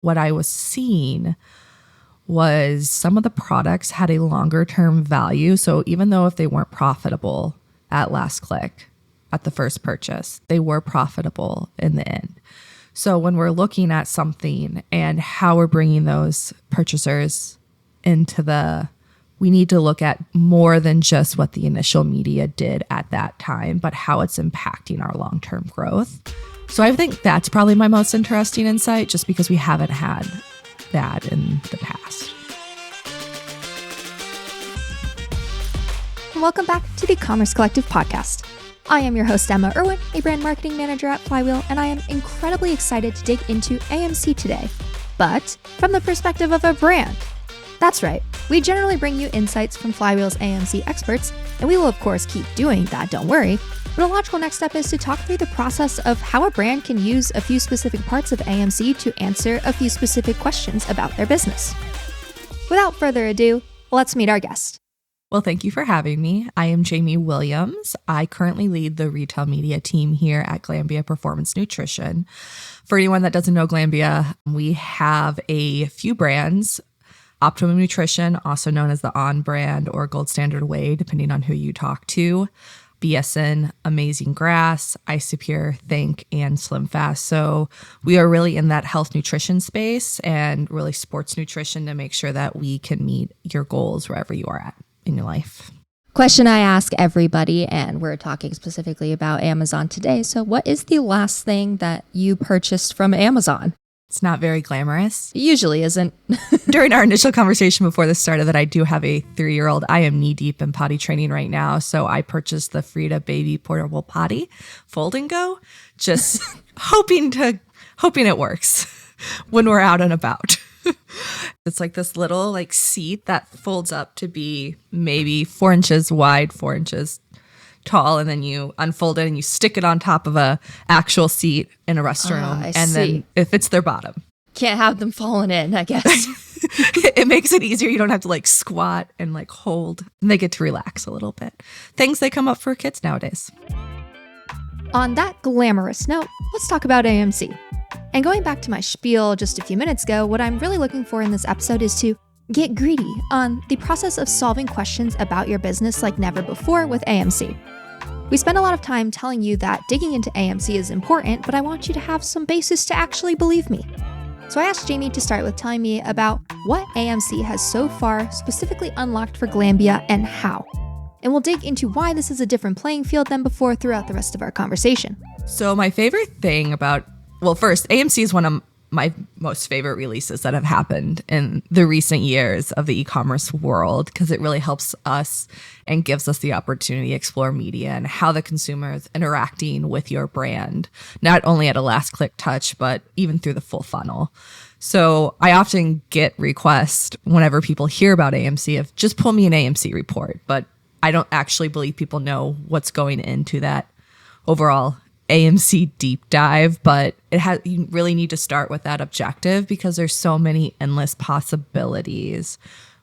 what I was seeing was some of the products had a longer term value. So even though if they weren't profitable at last click, at the first purchase, they were profitable in the end. So when we're looking at something and how we're bringing those purchasers we need to look at more than just what the initial media did at that time, but how it's impacting our long-term growth. So I think that's probably my most interesting insight, just because we haven't had that in the past. Welcome back to the Commerce Collective podcast. I am your host, Emma Irwin, a brand marketing manager at Flywheel, and I am incredibly excited to dig into AMC today, but from the perspective of a brand. That's right, we generally bring you insights from Flywheel's AMC experts, and we will of course keep doing that, don't worry. But a logical next step is to talk through the process of how a brand can use a few specific parts of AMC to answer a few specific questions about their business. Without further ado, let's meet our guest. Well, thank you for having me. I am Jamie Williams. I currently lead the retail media team here at Glanbia Performance Nutrition. For anyone that doesn't know Glanbia, we have a few brands. Optimum Nutrition, also known as the On brand or Gold Standard Whey, depending on who you talk to. BSN, Amazing Grass, Isopure, Think, and Slim Fast. So we are really in that health nutrition space and really sports nutrition to make sure that we can meet your goals wherever you are at in your life. Question I ask everybody, and we're talking specifically about Amazon today. So what is the last thing that you purchased from Amazon? It's not very glamorous. It usually isn't. During our initial conversation before this started that I do have a 3-year-old, I am knee deep in potty training right now. So I purchased the Frida Baby Portable Potty Fold and Go, just hoping it works when we're out and about. It's like this little seat that folds up to be maybe 4 inches wide, 4 inches tall, and then you unfold it and you stick it on top of a actual seat in a restroom, and then it fits their bottom. Can't have them falling in, I guess. It makes it easier. You don't have to squat and hold, and they get to relax a little bit. Things that come up for kids nowadays. On that glamorous note, let's talk about AMC. And going back to my spiel just a few minutes ago, what I'm really looking for in this episode is to get greedy on the process of solving questions about your business like never before with AMC. We spend a lot of time telling you that digging into AMC is important, but I want you to have some basis to actually believe me. So I asked Jamie to start with telling me about what AMC has so far specifically unlocked for Glanbia and how. And we'll dig into why this is a different playing field than before throughout the rest of our conversation. So my favorite thing first, AMC is one of my most favorite releases that have happened in the recent years of the e-commerce world, because it really helps us and gives us the opportunity to explore media and how the consumer is interacting with your brand, not only at a last click touch, but even through the full funnel. So I often get requests whenever people hear about AMC of just pull me an AMC report, but I don't actually believe people know what's going into that overall AMC deep dive, but you really need to start with that objective because there's so many endless possibilities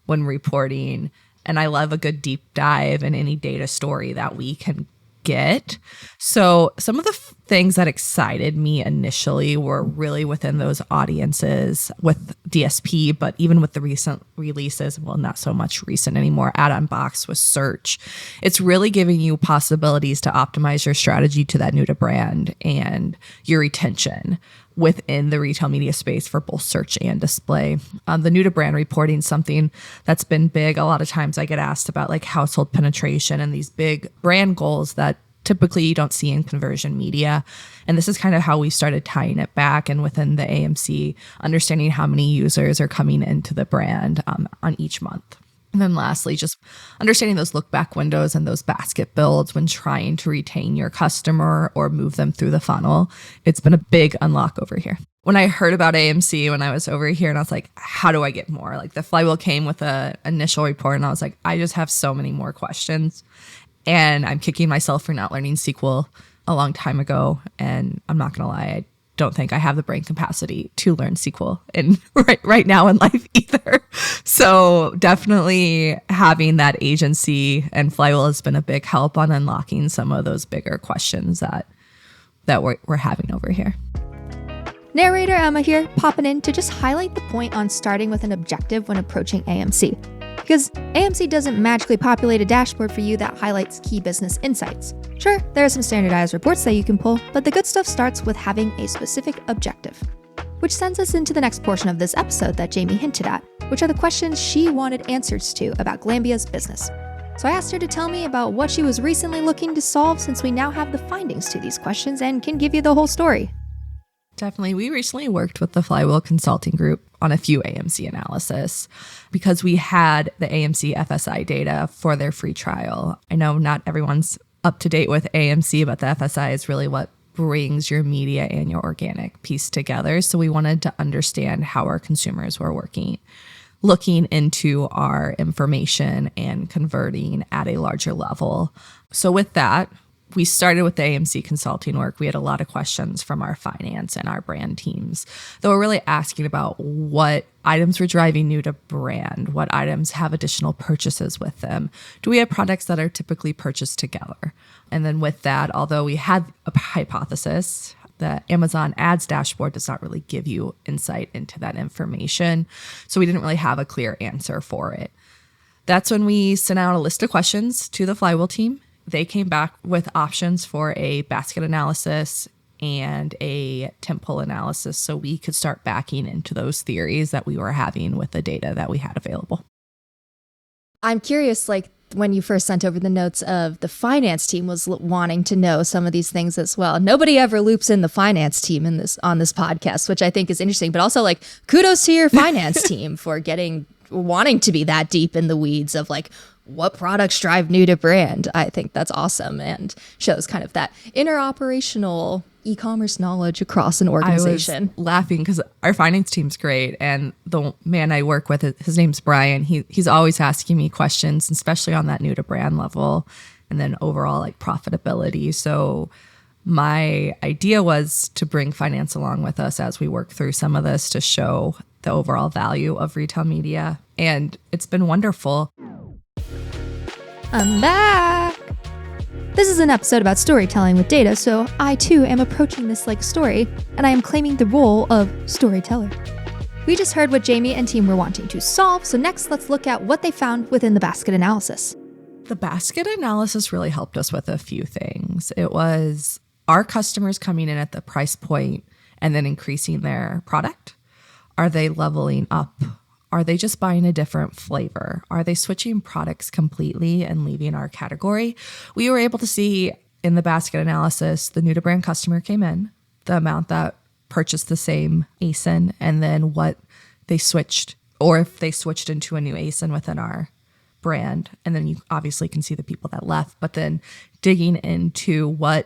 when reporting. And I love a good deep dive in any data story that we can get. So some of the things that excited me initially were really within those audiences with DSP, but even with the recent releases, well, not so much recent anymore, add-on box with search. It's really giving you possibilities to optimize your strategy to that new to brand and your retention within the retail media space for both search and display. The new to brand reporting, something that's been big. A lot of times I get asked about household penetration and these big brand goals that typically you don't see in conversion media. And this is kind of how we started tying it back, and within the AMC, understanding how many users are coming into the brand on each month. And then lastly, just understanding those look back windows and those basket builds when trying to retain your customer or move them through the funnel. It's been a big unlock over here. When I heard about AMC, when I was over here and I was like, how do I get more? The Flywheel came with an initial report and I was like, I just have so many more questions. And I'm kicking myself for not learning SQL a long time ago. And I'm not going to lie, I don't think I have the brain capacity to learn SQL right now in life either. So definitely having that agency and Flywheel has been a big help on unlocking some of those bigger questions that we're having over here. Narrator Emma here, popping in to just highlight the point on starting with an objective when approaching AMC. Because AMC doesn't magically populate a dashboard for you that highlights key business insights. Sure, there are some standardized reports that you can pull, but the good stuff starts with having a specific objective. Which sends us into the next portion of this episode that Jamie hinted at, which are the questions she wanted answers to about Glanbia's business. So I asked her to tell me about what she was recently looking to solve, since we now have the findings to these questions and can give you the whole story. Definitely. We recently worked with the Flywheel consulting group on a few AMC analysis because we had the AMC FSI data for their free trial. I know not everyone's up to date with AMC, but the FSI is really what brings your media and your organic piece together. So we wanted to understand how our consumers were looking into our information and converting at a larger level. So with that, we started with the AMC consulting work. We had a lot of questions from our finance and our brand teams that were really asking about what items were driving new to brand, what items have additional purchases with them. Do we have products that are typically purchased together? And then with that, although we had a hypothesis, the Amazon ads dashboard does not really give you insight into that information. So we didn't really have a clear answer for it. That's when we sent out a list of questions to the Flywheel team. They came back with options for a basket analysis and a Tentpole analysis so we could start backing into those theories that we were having with the data that we had available. I'm curious, when you first sent over the notes of the finance team was wanting to know some of these things as well. Nobody ever loops in the finance team on this podcast, which I think is interesting, but also kudos to your finance team for wanting to be that deep in the weeds of what products drive new to brand. I think that's awesome and shows kind of that interoperational e-commerce knowledge across an organization. I was laughing because our finance team's great, and the man I work with, his name's Brian. He's always asking me questions, especially on that new to brand level, and then overall profitability. So my idea was to bring finance along with us as we work through some of this to show the overall value of retail media, and it's been wonderful. I'm back! This is an episode about storytelling with data, so I too am approaching this like a story, and I am claiming the role of storyteller. We just heard what Jamie and team were wanting to solve, so next let's look at what they found within the basket analysis. The basket analysis really helped us with a few things. It was our customers coming in at the price point and then increasing their product. Are they leveling up? Are they just buying a different flavor? Are they switching products completely and leaving our category? We were able to see in the basket analysis, the new to brand customer came in, the amount that purchased the same ASIN, and then what they switched, or if they switched into a new ASIN within our brand. And then you obviously can see the people that left, but then digging into what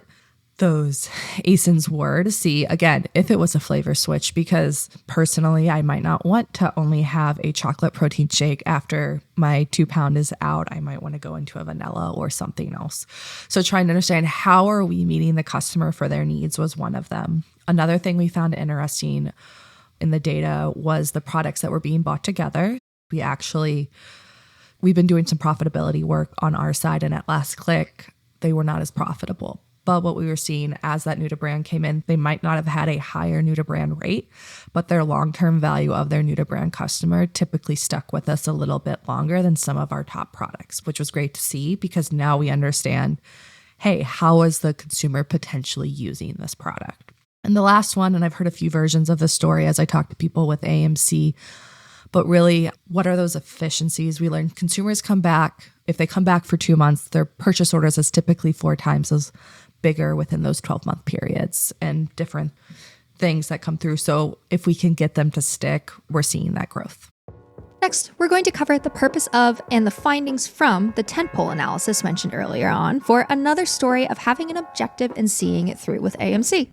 those ASINs were to see, again, if it was a flavor switch, because personally, I might not want to only have a chocolate protein shake after my 2 pound is out. I might want to go into a vanilla or something else. So trying to understand how are we meeting the customer for their needs was one of them. Another thing we found interesting in the data was the products that were being bought together. We've been doing some profitability work on our side, and at last click, they were not as profitable. But what we were seeing as that new to brand came in, they might not have had a higher new to brand rate, but their long-term value of their new to brand customer typically stuck with us a little bit longer than some of our top products, which was great to see because now we understand, hey, how is the consumer potentially using this product? And the last one, and I've heard a few versions of this story as I talk to people with AMC, but really, what are those efficiencies? We learned consumers come back. If they come back for 2 months, their purchase orders is typically 4 times as bigger within those 12-month periods and different things that come through. So if we can get them to stick, we're seeing that growth. Next, we're going to cover the purpose of and the findings from the Tentpole analysis mentioned earlier on for another story of having an objective and seeing it through with AMC.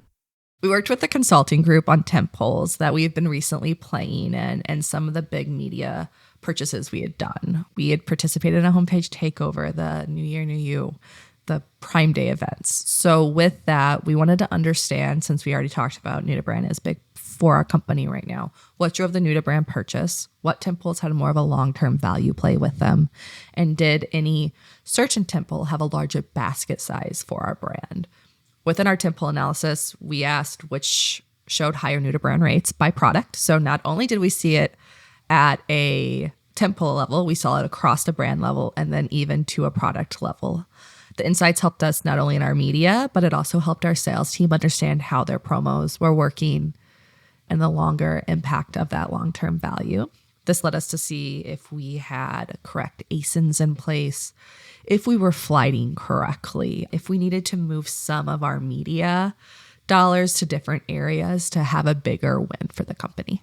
We worked with the consulting group on Tentpoles that we've been recently playing and some of the big media purchases we had done. We had participated in a homepage takeover, the New Year, New You, the Prime Day events. So with that, we wanted to understand, since we already talked about new to brand is big for our company right now, what drove the new to brand purchase, what Tentpoles had more of a long-term value play with them, and did any search in Tentpole have a larger basket size for our brand? Within our Tentpole analysis, we asked which showed higher new to brand rates by product. So not only did we see it at a Tentpole level, we saw it across the brand level and then even to a product level. The insights helped us not only in our media, but it also helped our sales team understand how their promos were working and the longer impact of that long-term value. This led us to see if we had correct ASINs in place, if we were flighting correctly, if we needed to move some of our media dollars to different areas to have a bigger win for the company.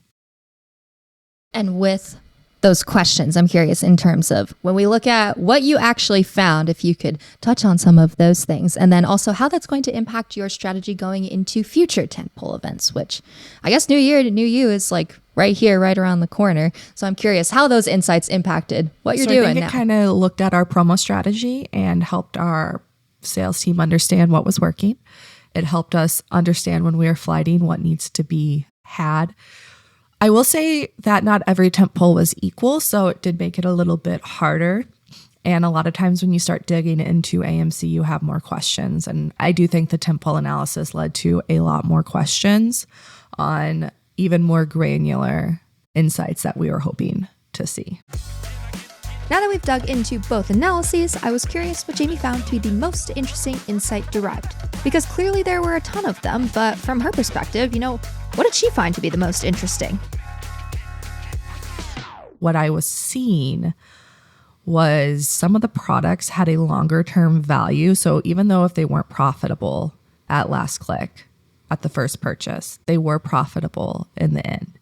And with those questions, I'm curious in terms of when we look at what you actually found, if you could touch on some of those things, and then also how that's going to impact your strategy going into future Tentpole events, which I guess New Year to New You is like right here, right around the corner. So I'm curious how those insights impacted what you're doing I think now. it kind of looked at our promo strategy and helped our sales team understand what was working. It helped us understand when we were flighting what needs to be had. I will say that not every Tentpole was equal, so it did make it a little bit harder. And a lot of times when you start digging into AMC, you have more questions. And I do think the Tentpole analysis led to a lot more questions on even more granular insights that we were hoping to see. Now that we've dug into both analyses, I was curious what Jamie found to be the most interesting insight derived. Because clearly there were a ton of them, but from her perspective, what did she find to be the most interesting? What I was seeing was some of the products had a longer term value. So even though if they weren't profitable at last click, at the first purchase, they were profitable in the end.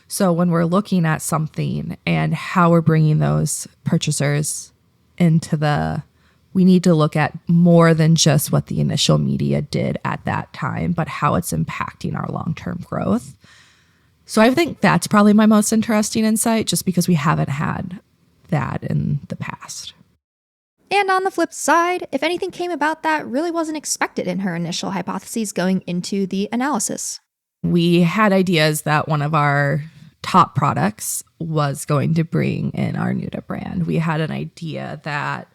So when we're looking at something and how we're bringing those purchasers we need to look at more than just what the initial media did at that time, but how it's impacting our long-term growth. So I think that's probably my most interesting insight, just because we haven't had that in the past. And on the flip side, if anything came about that really wasn't expected in her initial hypotheses going into the analysis. We had ideas that one of our top products was going to bring in our new to brand. We had an idea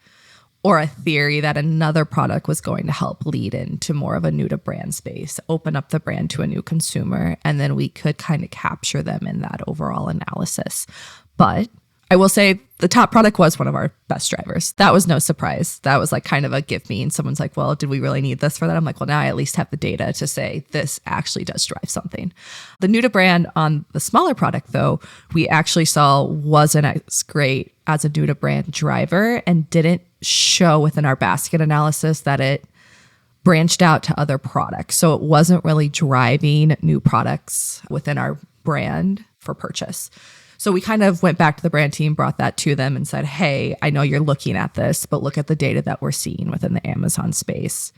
or a theory that another product was going to help lead into more of a new to brand space, open up the brand to a new consumer, and then we could kind of capture them in that overall analysis. But I will say the top product was one of our best drivers. That was no surprise. That was like kind of a give me. And someone's like, well, did we really need this for that? I'm like, well, now I at least have the data to say this actually does drive something. The new to brand on the smaller product, though, we actually saw wasn't as great as a new to brand driver and didn't show within our basket analysis that it branched out to other products. So it wasn't really driving new products within our brand for purchase. So we kind of went back to the brand team, brought that to them and said, hey, I know you're looking at this, but look at the data that we're seeing within the Amazon space.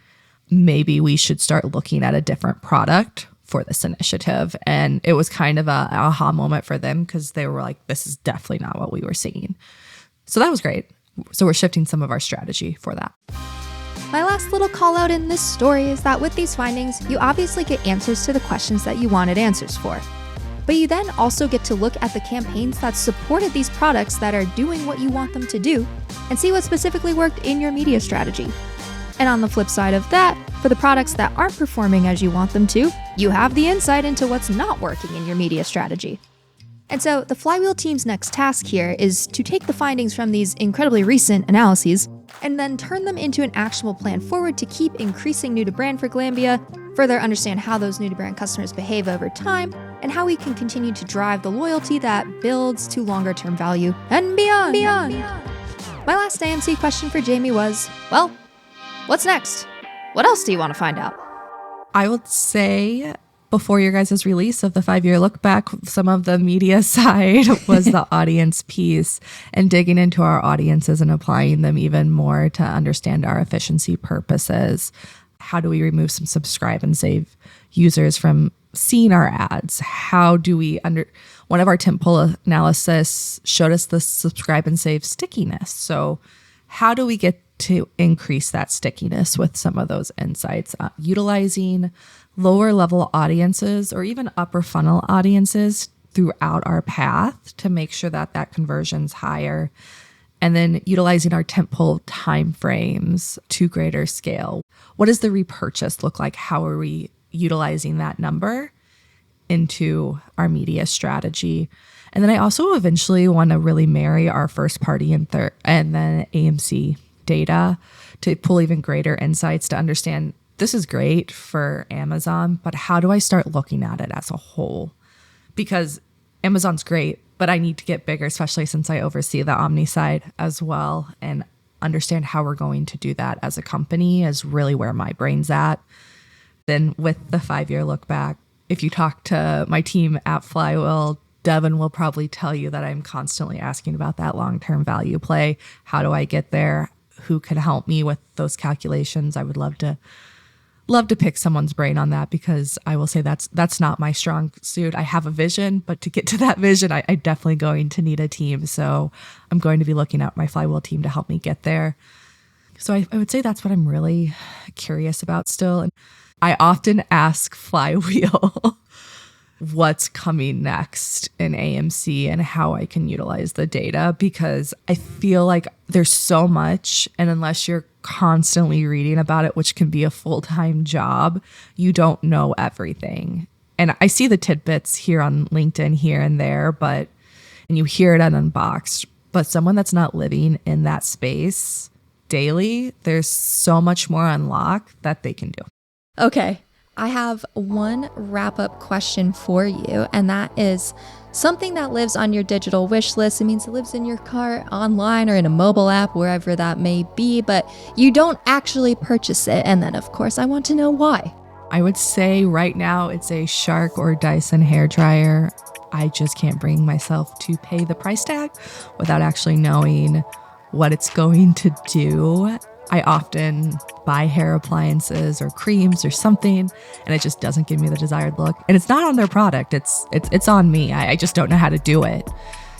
Maybe we should start looking at a different product for this initiative. And it was kind of a aha moment for them because they were like, this is definitely not what we were seeing. So that was great. So we're shifting some of our strategy for that. My last little call out in this story is that with these findings, you obviously get answers to the questions that you wanted answers for. But you then also get to look at the campaigns that supported these products that are doing what you want them to do and see what specifically worked in your media strategy. And on the flip side of that, for the products that aren't performing as you want them to, you have the insight into what's not working in your media strategy. And so the Flywheel team's next task here is to take the findings from these incredibly recent analyses and then turn them into an actionable plan forward to keep increasing new to brand for Glanbia, further understand how those new to brand customers behave over time, and how we can continue to drive the loyalty that builds to longer term value and beyond. My last AMC question for Jamie was, well, what's next? What else do you want to find out? I would say before your guys' release of the 5-year look back, some of the media side was the audience piece and digging into our audiences and applying them even more to understand our efficiency purposes. How do we remove some subscribe and save users from seeing our ads? How do we one of our Tentpole analysis showed us the subscribe and save stickiness. So how do we get to increase that stickiness with some of those insights? Utilizing lower level audiences or even upper funnel audiences throughout our path to make sure that that conversion's higher. And then utilizing our Tentpole timeframes to greater scale. What does the repurchase look like? How are we utilizing that number? into our media strategy. And then I also eventually want to really marry our first party and then AMC data to pull even greater insights to understand this is great for Amazon, but how do I start looking at it as a whole? Because Amazon's great, but I need to get bigger, especially since I oversee the omni side as well, and understand how we're going to do that as a company is really where my brain's at. Then with the 5-year look back, if you talk to my team at Flywheel, Devin will probably tell you that I'm constantly asking about that long-term value play. How do I get there? Who can help me with those calculations? I would love to pick someone's brain on that, because I will say that's not my strong suit. I have a vision, but to get to that vision, I definitely going to need a team. So I'm going to be looking at my Flywheel team to help me get there. So I would say that's what I'm really curious about still. And I often ask Flywheel what's coming next in AMC and how I can utilize the data, because I feel like there's so much, and unless you're constantly reading about it, which can be a full-time job, you don't know everything. And I see the tidbits here on LinkedIn here and there, and you hear it at Unboxed, but someone that's not living in that space daily, there's so much more unlock that they can do. Okay, I have one wrap-up question for you, and that is something that lives on your digital wish list. It means it lives in your cart, online, or in a mobile app, wherever that may be, but you don't actually purchase it. And then, of course, I want to know why. I would say right now it's a Shark or Dyson hairdryer. I just can't bring myself to pay the price tag without actually knowing what it's going to do. I often buy hair appliances or creams or something, and it just doesn't give me the desired look. And it's not on their product. It's on me. I just don't know how to do it.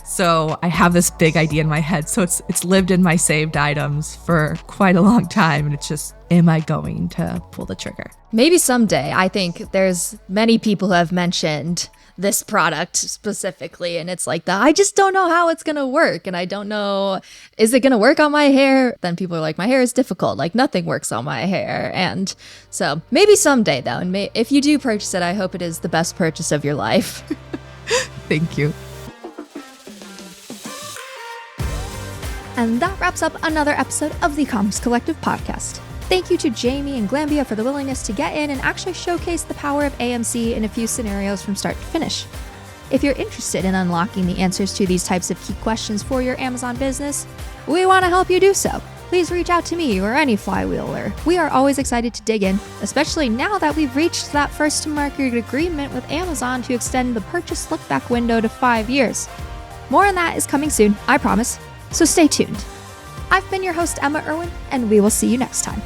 So I have this big idea in my head. So it's lived in my saved items for quite a long time. And it's just, am I going to pull the trigger? Maybe someday. I think there's many people who have mentioned this product specifically, and it's like I just don't know how it's gonna work, and I don't know, is it gonna work on my hair? Then people are like, my hair is difficult, like nothing works on my hair. And so maybe someday though, and if you do purchase it, I hope it is the best purchase of your life. Thank you. And that wraps up another episode of the Commerce Collective podcast. Thank you to Jamie and Glanbia for the willingness to get in and actually showcase the power of AMC in a few scenarios from start to finish. If you're interested in unlocking the answers to these types of key questions for your Amazon business, we want to help you do so. Please reach out to me or any Flywheeler. We are always excited to dig in, especially now that we've reached that first to market agreement with Amazon to extend the purchase look-back window to 5 years. More on that is coming soon, I promise, so stay tuned. I've been your host, Emma Irwin, and we will see you next time.